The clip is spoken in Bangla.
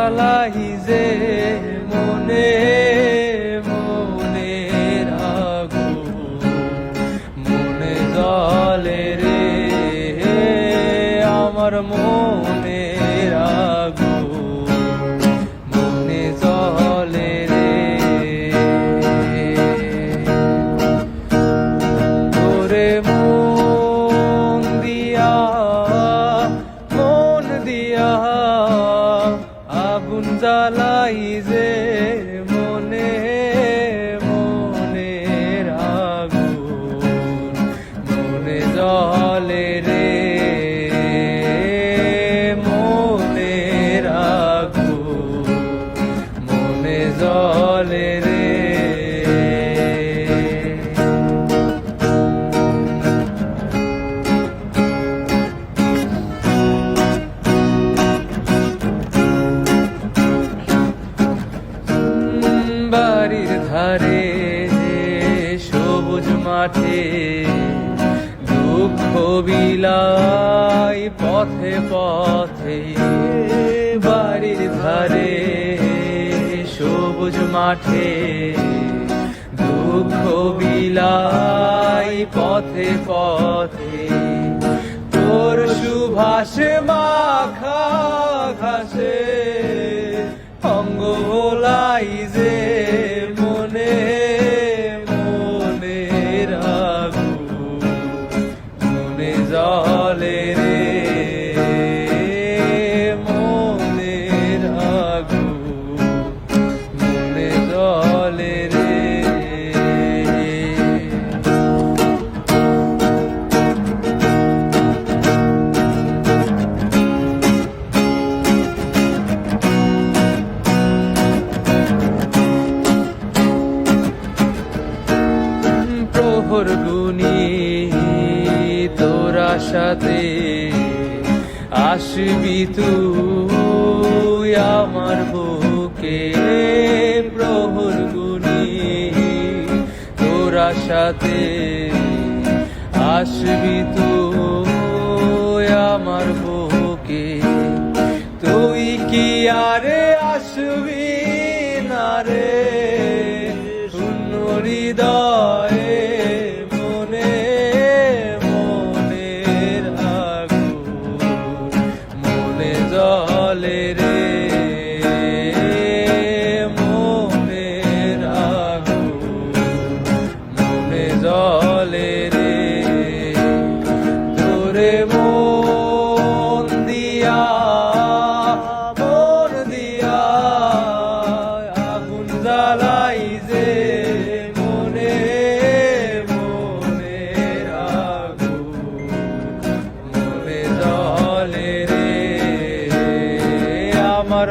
জ্বালাই যে মনে মনে আগুন মনে জ্বলে রে আমার মনের আগুন মনে জ্বলে রে তোরে মন দিয়া আগুন জ্বালাই যে মনে মনের আগুন মনে জ্বলে রে মনের আগুন মনে জ্বলে রে বাড়ির ধারে সবুজ মাঠে দুঃখ বিলাই পথে পথে বাড়ির ধারে সবুজ মাঠে দুঃখ বিলাই পথে পথে তোর সুভাষ মাখা ঘাসে অঙ্গ ভোলাই যে মনে মনের আগুন মনে জ্বলে রে মনের আগুন মনে জ্বলে রে প্রহর গুনি তোর আশাতে আসবি তুই আমার বুকে প্রহর গুনি তোর আশাতে আসবি তুই আমার বুকে তুই কি আরে আসবি না রে শূন্য হৃদয়ে মনে মনের আগুন মনে জ্বলে রে মনের আগুন মনে জ্বলে রে তোরে মন দিয়া আগুন জ্বালাই যে মনে মনের আগুন মনে জ্বলে রে আমার